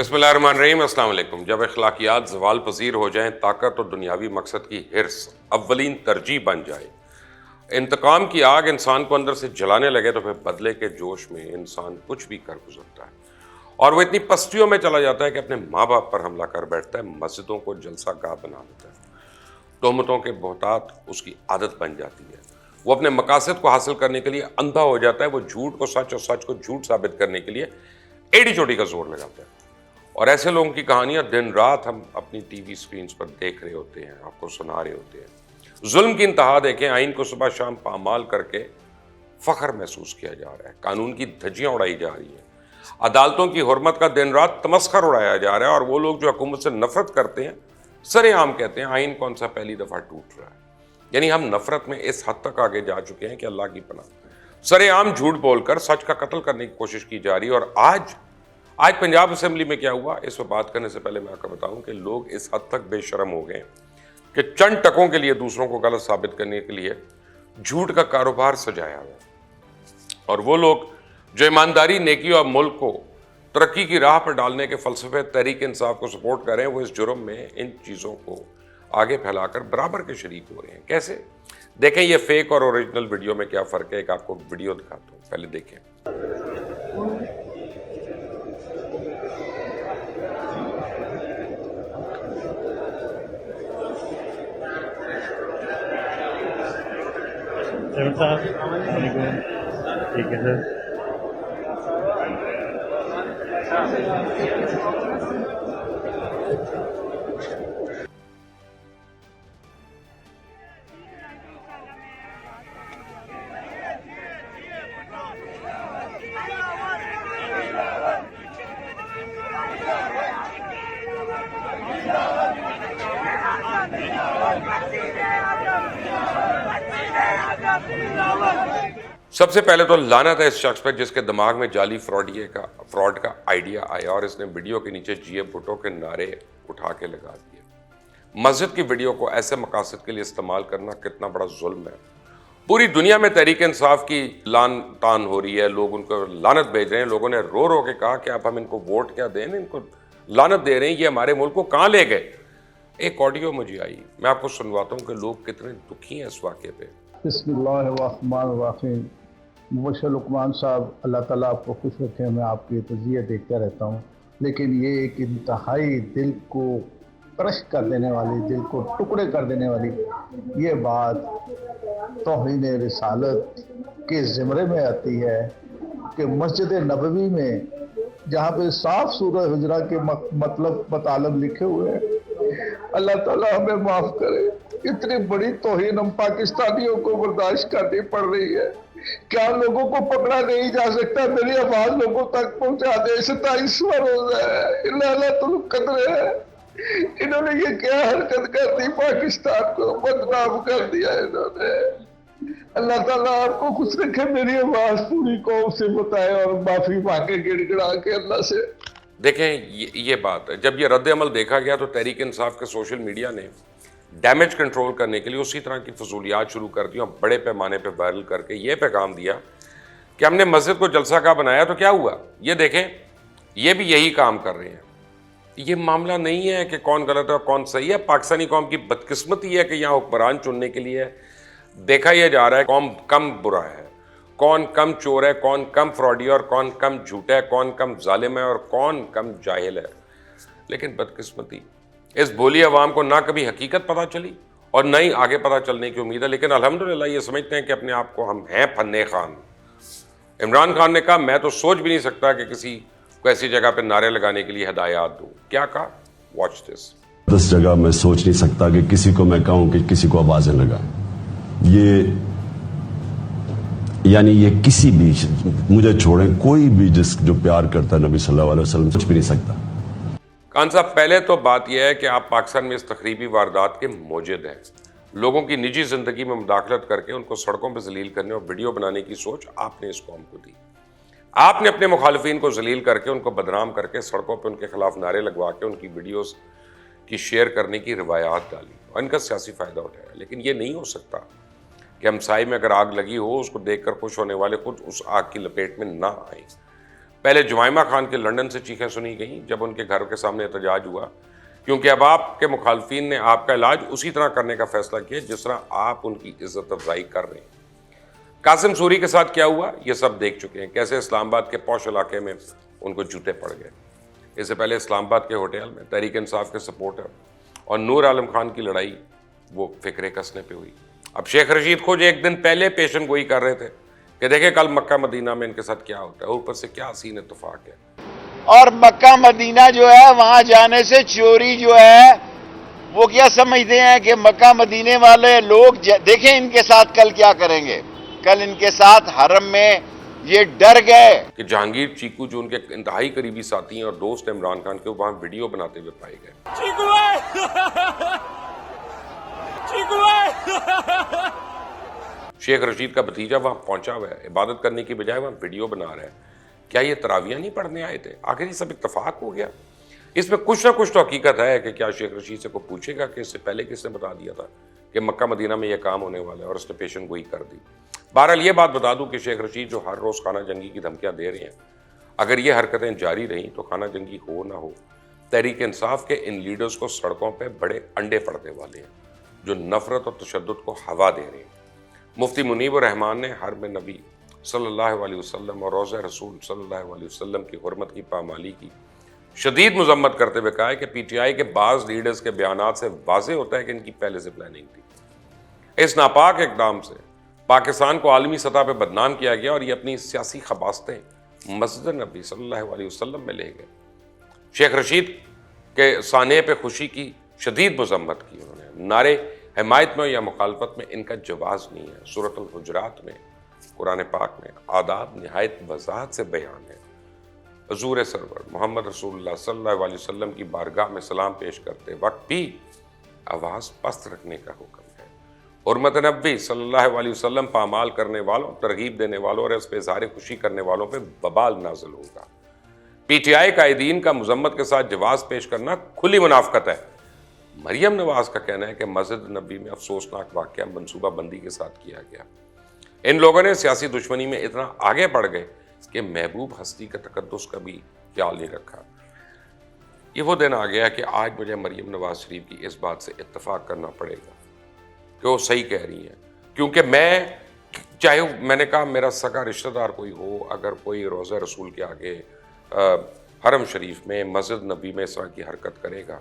بسم اللہ الرحمن الرحیم۔ السلام علیکم۔ جب اخلاقیات زوال پذیر ہو جائیں، طاقت اور دنیاوی مقصد کی حرص اولین ترجیح بن جائے، انتقام کی آگ انسان کو اندر سے جلانے لگے، تو پھر بدلے کے جوش میں انسان کچھ بھی کر گزرتا ہے اور وہ اتنی پستیوں میں چلا جاتا ہے کہ اپنے ماں باپ پر حملہ کر بیٹھتا ہے، مسجدوں کو جلسہ گاہ بنا دیتا ہے، تہمتوں کے بہتات اس کی عادت بن جاتی ہے، وہ اپنے مقاصد کو حاصل کرنے کے لیے اندھا ہو جاتا ہے، وہ جھوٹ کو سچ اور سچ کو جھوٹ ثابت کرنے کے لیے ایڑی چوٹی کا زور لگاتا ہے۔ اور ایسے لوگوں کی کہانیاں دن رات ہم اپنی ٹی وی سکرینز پر دیکھ رہے ہوتے ہیں، آپ کو سنا رہے ہوتے ہیں۔ ظلم کی انتہا دیکھیں، آئین کو صبح شام پامال کر کے فخر محسوس کیا جا رہا ہے، قانون کی دھجیاں اڑائی جا رہی ہیں، عدالتوں کی حرمت کا دن رات تمسخر اڑایا جا رہا ہے، اور وہ لوگ جو حکومت سے نفرت کرتے ہیں سر عام کہتے ہیں آئین کون سا پہلی دفعہ ٹوٹ رہا ہے۔ یعنی ہم نفرت میں اس حد تک آگے جا چکے ہیں کہ اللہ کی پناہ سر عام جھوٹ بول کر سچ کا قتل کرنے کی کوشش کی جا رہی ہے۔ اور آج پنجاب اسمبلی میں کیا ہوا، اس پر بات کرنے سے پہلے میں آپ کو بتاؤں کہ لوگ اس حد تک بے شرم ہو گئے کہ چند ٹکوں کے لیے دوسروں کو غلط ثابت کرنے کے لیے جھوٹ کا کاروبار سجایا ہوا، اور وہ لوگ جو ایمانداری، نیکی اور ملک کو ترقی کی راہ پر ڈالنے کے فلسفے تحریک انصاف کو سپورٹ کر رہے ہیں، وہ اس جرم میں ان چیزوں کو آگے پھیلا کر برابر کے شریک ہو رہے ہیں۔ کیسے؟ دیکھیں یہ فیک اور اوریجنل ویڈیو میں کیا فرق ہے۔ ایک آپ کو ویڈیو دکھاتا ہوں، پہلے دیکھیں۔ صاحب السلام علیکم، ٹھیک ہے سر۔ سب سے پہلے تو لعنت ہے اس شخص پہ جس کے دماغ میں جعلی فراڈ کا آئیڈیا آیا اور اس نے ویڈیو کے نیچے جی اے بھٹو کے نعرے اٹھا کے لگا دیے۔ مسجد کی ویڈیو کو ایسے مقاصد کے لیے استعمال کرنا کتنا بڑا ظلم ہے۔ پوری دنیا میں تحریک انصاف کی لان تان ہو رہی ہے، لوگ ان کو لعنت بھیج رہے ہیں۔ لوگوں نے رو رو کے کہا کہ اب ہم ان کو ووٹ کیا دیں، ان کو لعنت دے رہے ہیں، یہ ہمارے ملک کو کہاں لے گئے۔ ایک آڈیو مجھے آئی، میں آپ کو سنواتا ہوں کہ لوگ کتنے دکھی ہیں اس واقعے پہ۔ بسم اللہ الرحمن الرحیم۔ مبشر لقمان صاحب، اللہ تعالیٰ آپ کو خوش رکھے، میں آپ کی تجزیہ دیکھتا رہتا ہوں، لیکن یہ ایک انتہائی دل کو کرش کر دینے والی، دل کو ٹکڑے کر دینے والی یہ بات توہین رسالت کے زمرے میں آتی ہے کہ مسجد نبوی میں جہاں پہ صاف سورہ حجرہ کے مطلب مطالب لکھے ہوئے ہیں، اللہ تعالیٰ ہمیں معاف کرے، اتنی بڑی توہین ہم پاکستانیوں کو برداشت کرنی پڑ رہی ہے۔ کیا لوگوں کو پکڑا نہیں جا سکتا؟ میری آواز لوگوں تک پہنچا دے۔ 27واں روزہ ہے، لعنت القدر ہے، انہوں نے یہ کیا حرکت کر دی، پاکستان کو بدنام کر دیا انہوں نے۔ اللہ تعالیٰ آپ کو خوش رکھے، میری آواز پوری قوم سے بتائے اور معافی مانگے گڑ گڑا کے اللہ سے۔ دیکھیں یہ بات ہے، جب یہ رد عمل دیکھا گیا تو تحریک انصاف کے سوشل میڈیا نے ڈیمیج کنٹرول کرنے کے لیے اسی طرح کی فضولیات شروع کر دی اور بڑے پیمانے پہ وائرل کر کے یہ پیغام دیا کہ ہم نے مسجد کو جلسہ گاہ بنایا تو کیا ہوا۔ یہ دیکھیں، یہ بھی یہی کام کر رہے ہیں۔ یہ معاملہ نہیں ہے کہ کون غلط ہے اور کون صحیح ہے۔ پاکستانی قوم کی بدقسمتی ہے کہ یہاں حکمران چننے کے لیے دیکھا یہ جا رہا ہے کون کم برا ہے، کون کم چور ہے، کون کم فراڈی ہے، اور کون کم جھوٹا ہے، کون کم ظالم ہے اور کون کم جاہل ہے۔ لیکن بدقسمتی اس بھولی عوام کو نہ کبھی حقیقت پتہ چلی اور نہ ہی آگے پتہ چلنے کی امید ہے۔ لیکن الحمدللہ یہ سمجھتے ہیں کہ اپنے آپ کو ہم ہیں فنے خان۔ عمران خان نے کہا میں تو سوچ بھی نہیں سکتا کہ کسی کو ایسی جگہ پہ نعرے لگانے کے لیے ہدایات دوں۔ کیا کہا؟ Watch this. 10 جگہ میں سوچ نہیں سکتا کہ کسی کو میں کہوں کہ کسی کو آوازیں لگائیں۔ یہ کسی بھی، مجھے چھوڑیں، کوئی بھی جو پیار کرتا ہے نبی صلی اللہ علیہ وسلم، سوچ بھی نہیں سکتا۔ خان صاحب، پہلے تو بات یہ ہے کہ آپ پاکستان میں اس تخریبی واردات کے موجد ہیں۔ لوگوں کی نجی زندگی میں مداخلت کر کے ان کو سڑکوں پہ ذلیل کرنے اور ویڈیو بنانے کی سوچ آپ نے اس قوم کو دی۔ آپ نے اپنے مخالفین کو ذلیل کر کے، ان کو بدنام کر کے، سڑکوں پہ ان کے خلاف نعرے لگوا کے ان کی ویڈیوز کی شیئر کرنے کی روایات ڈالی اور ان کا سیاسی فائدہ اٹھایا۔ لیکن یہ نہیں ہو سکتا کہ ہمسائے میں اگر آگ لگی ہو، اس کو دیکھ کر خوش ہونے والے خود اس آگ کی لپیٹ میں نہ آئیں۔ پہلے جمائمہ خان کے لندن سے چیخیں سنی گئیں جب ان کے گھر کے سامنے احتجاج ہوا، کیونکہ اب آپ کے مخالفین نے آپ کا علاج اسی طرح کرنے کا فیصلہ کیا جس طرح آپ ان کی عزت افزائی کر رہے ہیں۔ قاسم سوری کے ساتھ کیا ہوا یہ سب دیکھ چکے ہیں، کیسے اسلام آباد کے پوش علاقے میں ان کو جوتے پڑ گئے۔ اس سے پہلے اسلام آباد کے ہوٹل میں تحریک انصاف کے سپورٹر اور نور عالم خان کی لڑائی وہ فکرے کسنے پہ ہوئی۔ اب شیخ رشید خود ایک دن پہلے پیشن گوئی کر رہے تھے کہ دیکھیں کل مکہ مدینہ میں ان کے ساتھ کیا ہوتا ہے، اوپر سے کیا حسین اتفاق ہے۔ اور مکہ مدینہ جو ہے وہاں جانے سے چوری جو ہے وہ کیا سمجھتے ہیں کہ مکہ مدینے والے لوگ دیکھیں ان کے ساتھ کل کیا کریں گے۔ کل ان کے ساتھ حرم میں یہ ڈر گئے کہ جہانگیر چیکو جو ان کے انتہائی قریبی ساتھی ہیں اور دوست عمران خان کے، وہاں ویڈیو بناتے ہوئے پائے گئے۔ شیخ رشید کا بھتیجا وہاں پہنچا ہوا ہے، عبادت کرنے کی بجائے وہاں ویڈیو بنا رہا ہے۔ کیا یہ تراویح نہیں پڑھنے آئے تھے؟ آخر یہ سب اتفاق ہو گیا؟ اس میں کچھ نہ کچھ تو حقیقت ہے کہ کیا شیخ رشید سے کوئی پوچھے گا کہ اس سے پہلے کس نے بتا دیا تھا کہ مکہ مدینہ میں یہ کام ہونے والا ہے اور اس نے پیشن گوئی کر دی۔ بہرحال یہ بات بتا دوں کہ شیخ رشید جو ہر روز خانہ جنگی کی دھمکیاں دے رہے ہیں، اگر یہ حرکتیں جاری رہیں تو خانہ جنگی ہو نہ ہو، تحریک انصاف کے ان لیڈرز کو سڑکوں پہ بڑے انڈے پڑنے والے ہیں جو نفرت اور تشدد کو ہوا دے رہے ہیں۔ مفتی منیب الرحمان نے حرم نبی صلی اللہ علیہ وسلم اور روضہ رسول صلی اللہ علیہ وسلم کی حرمت کی پامالی کی شدید مذمت کرتے ہوئے کہا ہے کہ پی ٹی آئی کے بعض لیڈرز کے بیانات سے واضح ہوتا ہے کہ ان کی پہلے سے پلاننگ تھی۔ اس ناپاک اقدام سے پاکستان کو عالمی سطح پہ بدنام کیا گیا اور یہ اپنی سیاسی خباستیں مسجد نبی صلی اللہ علیہ وسلم میں لے گئے۔ شیخ رشید کے سانحے پہ خوشی کی شدید مذمت کی انہوں نے۔ نعرے حمایت میں یا مخالفت میں ان کا جواز نہیں ہے۔ سورۃ الحجرات میں، قرآن پاک میں آداب نہایت وضاحت سے بیان ہے۔ حضور سرور محمد رسول اللہ صلی اللہ علیہ وسلم کی بارگاہ میں سلام پیش کرتے وقت بھی آواز پست رکھنے کا حکم ہے۔ حرمت نبی صلی اللہ علیہ وسلم پامال کرنے والوں، ترغیب دینے والوں اور اس پہ اظہار خوشی کرنے والوں پہ وبال نازل ہوگا۔ پی ٹی آئی قائدین کا مذمت کے ساتھ جواز پیش کرنا کھلی منافقت ہے۔ مریم نواز کا کہنا ہے کہ مسجد نبی میں افسوسناک واقعہ منصوبہ بندی کے ساتھ کیا گیا۔ ان لوگوں نے سیاسی دشمنی میں اتنا آگے بڑھ گئے کہ محبوب ہستی کا تقدس کا بھی خیال نہیں رکھا۔ یہ وہ دن آ گیا کہ آج مجھے مریم نواز شریف کی اس بات سے اتفاق کرنا پڑے گا کہ وہ صحیح کہہ رہی ہیں، کیونکہ چاہے میں نے کہا میرا سگا رشتہ دار کوئی ہو، اگر کوئی روضہ رسول کے آگے حرم شریف میں مسجد نبی میں اس طرح کی حرکت کرے گا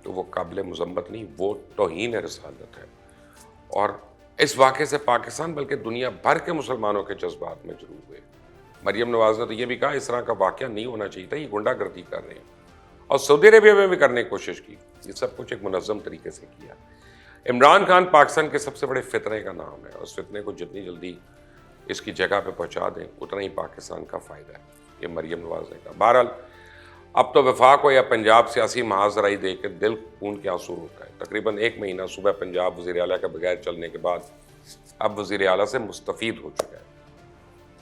تو وہ قابل مذمت نہیں، وہ توہین رسالت ہے۔ اور اس واقعے سے پاکستان بلکہ دنیا بھر کے مسلمانوں کے جذبات میں ضرور ہوئے۔ مریم نواز نے تو یہ بھی کہا اس طرح کا واقعہ نہیں ہونا چاہیے تھا، یہ غنڈہ گردی کر رہے ہیں، اور سعودی عربیہ میں بھی کرنے کی کوشش کی۔ یہ سب کچھ ایک منظم طریقے سے کیا۔ عمران خان پاکستان کے سب سے بڑے فتنے کا نام ہے، اور اس فتنے کو جتنی جلدی اس کی جگہ پہ پہنچا دیں اتنا ہی پاکستان کا فائدہ ہے، یہ مریم نواز نے کہا۔ بہرحال اب تو وفاق ہو یا پنجاب سیاسی محاذرائی دیکھ کے دل خون کے آنسو ہوتا ہے۔ تقریباً 1 مہینہ صوبہ پنجاب وزیر اعلیٰ کے بغیر چلنے کے بعد اب وزیر اعلیٰ سے مستفید ہو چکا ہے۔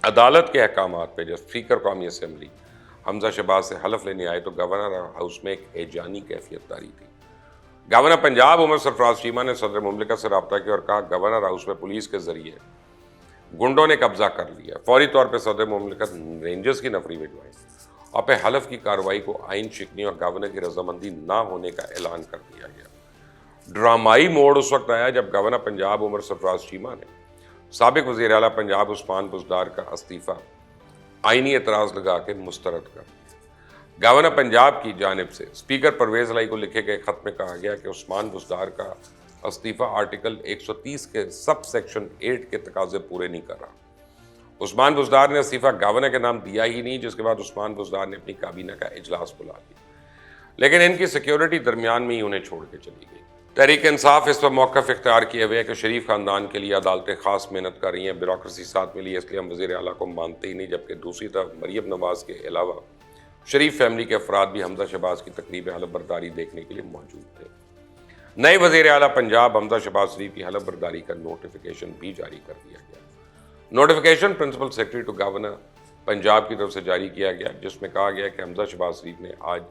عدالت کے احکامات پہ جب اسپیکر قومی اسمبلی حمزہ شہباز سے حلف لینے آئے تو گورنر ہاؤس میں ایک ہیجانی کیفیت طاری تھی۔ گورنر پنجاب عمر سرفراز چیمہ نے صدر مملکت سے رابطہ کیا اور کہا گورنر ہاؤس میں پولیس کے ذریعے گنڈوں نے قبضہ کر لیا، فوری طور پہ صدر مملکت رینجرز کی نفری بھجوائیں اور پہ حلف کی کارروائی کو آئین شکنی اور گورنر کی رضامندی نہ ہونے کا اعلان کر دیا گیا۔ ڈرامائی موڑ اس وقت آیا جب گورنر پنجاب عمر سرفراز چیمہ نے سابق وزیر اعلیٰ پنجاب عثمان بزدار کا استعفیٰ آئینی اعتراض لگا کے مسترد کر دیا۔ گورنر پنجاب کی جانب سے اسپیکر پرویز الہی کو لکھے گئے خط میں کہا گیا کہ عثمان بزدار کا استعفیٰ آرٹیکل 130 کے سب سیکشن 8 کے تقاضے پورے نہیں کر رہا۔ عثمان بزدار نے استعفیٰ گورنر کے نام دیا ہی نہیں، جس کے بعد عثمان بزدار نے اپنی کابینہ کا اجلاس بلا لیا، لیکن ان کی سیکیورٹی درمیان میں ہی انہیں چھوڑ کے چلی گئی۔ تحریک انصاف اس پر موقف اختیار کیے ہوئے کہ شریف خاندان کے لیے عدالتیں خاص محنت کر رہی ہیں، بیوروکریسی ساتھ ملی، اس لیے ہم وزیر اعلیٰ کو مانتے ہی نہیں، جبکہ دوسری طرف مریم نواز کے علاوہ شریف فیملی کے افراد بھی حمزہ شہباز کی تقریب حلف برداری دیکھنے کے لیے موجود تھے۔ نئے وزیر اعلیٰ پنجاب حمزہ شہباز شریف کی حلف برداری کا نوٹیفیکیشن بھی جاری کر دیا گیا۔ Notification principal secretary to governor Punjab کی طرف سے جاری کیا گیا، جس میں کہا گیا کہ حمزہ شہباز شریف نے آج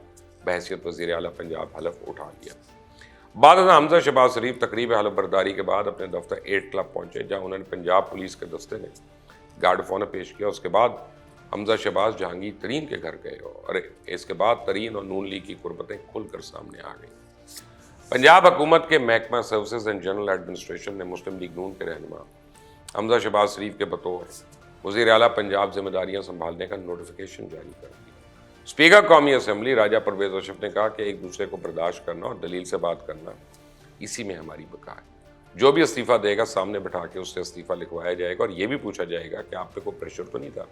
بحیثیت وزیر اعلیٰ پنجاب حلف اٹھا لیا۔ بعد ازاں حمزہ شہباز شریف تقریب حلف برداری کے بعد اپنے دفتر 8 کلب پہنچے، جہاں انہوں نے پنجاب پولیس کے دستے نے گارڈ آف آنر پیش کیا۔ اس کے بعد حمزہ شہباز جہانگیر ترین کے گھر گئے ہو، اور اس کے بعد ترین اور نون لیگ کی قربتیں کھل کر سامنے آ گئیں۔ پنجاب حکومت کے محکمہ سروسز اینڈ جنرل ایڈمنسٹریشن نے مسلم لیگ نون کے رہنما حمزہ شہباز شریف کے بطور وزیر اعلیٰ پنجاب ذمہ داریاں سنبھالنے کا نوٹیفیکیشن جاری کر دیا۔ اسپیکر قومی اسمبلی راجہ پرویز اشرف نے کہا کہ ایک دوسرے کو برداشت کرنا اور دلیل سے بات کرنا، اسی میں ہماری بقا ہے۔ جو بھی استعفیٰ دے گا سامنے بٹھا کے اس سے استعفیٰ لکھوایا جائے گا، اور یہ بھی پوچھا جائے گا کہ آپ پہ کوئی پریشر تو نہیں تھا۔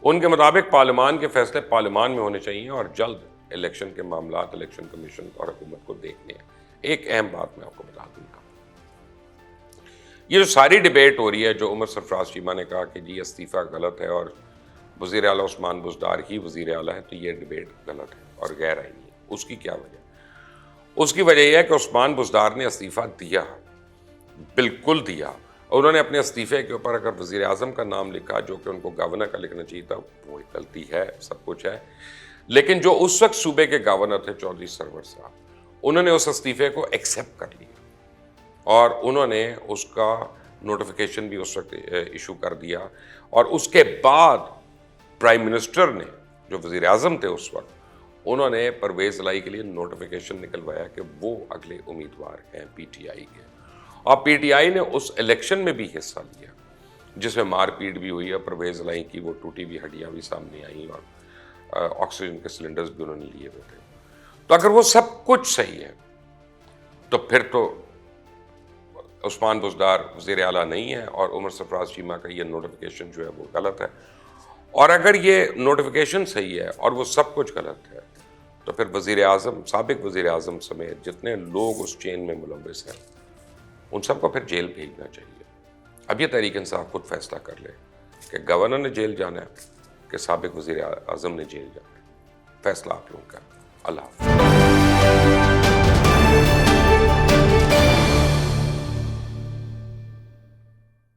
ان کے مطابق پارلیمان کے فیصلے پارلیمان میں ہونے چاہیے اور جلد الیکشن کے معاملات الیکشن کمیشن اور حکومت کو دیکھنے ہیں۔ ایک اہم بات میں آپ کو بتا دوں گا، یہ جو ساری ڈیبیٹ ہو رہی ہے، جو عمر سرفراز چیمہ نے کہا کہ جی استعفیٰ غلط ہے اور وزیر اعلیٰ عثمان بزدار ہی وزیر اعلیٰ ہے، تو یہ ڈیبیٹ غلط ہے اور غیر آئینی ہے۔ اس کی کیا وجہ؟ اس کی وجہ یہ ہے کہ عثمان بزدار نے استعفیٰ دیا، بالکل دیا، اور انہوں نے اپنے استعفے کے اوپر اگر وزیر اعظم کا نام لکھا جو کہ ان کو گورنر کا لکھنا چاہیے تھا، وہ ایک غلطی ہے، سب کچھ ہے، لیکن جو اس وقت صوبے کے گورنر تھے چودھری سرور صاحب، انہوں نے اس استعفے کو ایکسیپٹ کر لیا اور انہوں نے اس کا نوٹیفیکیشن بھی اس وقت ایشو کر دیا، اور اس کے بعد پرائم منسٹر نے جو وزیر اعظم تھے اس وقت، انہوں نے پرویز الہی کے لیے نوٹیفیکیشن نکلوایا کہ وہ اگلے امیدوار ہیں پی ٹی آئی کے، اور پی ٹی آئی نے اس الیکشن میں بھی حصہ لیا جس میں مار پیٹ بھی ہوئی ہے، پرویز الہی کی وہ ٹوٹی ہوئی ہڈیاں بھی سامنے آئیں اور آکسیجن کے سلنڈرز بھی انہوں نے لیے ہوئے تھے۔ تو اگر وہ سب کچھ صحیح ہے تو پھر تو عثمان بزدار وزیر اعلیٰ نہیں ہے اور عمر سرفراز چیمہ کا یہ نوٹیفیکیشن جو ہے وہ غلط ہے، اور اگر یہ نوٹیفیکیشن صحیح ہے اور وہ سب کچھ غلط ہے تو پھر وزیر اعظم، سابق وزیر اعظم سمیت جتنے لوگ اس چین میں ملوث ہیں ان سب کو پھر جیل بھیجنا چاہیے۔ اب یہ تحریک انصاف خود فیصلہ کر لے کہ گورنر نے جیل جانا ہے کہ سابق وزیر اعظم نے جیل جانا ہے، فیصلہ آپ لوگوں کا۔ اللہ حافظ۔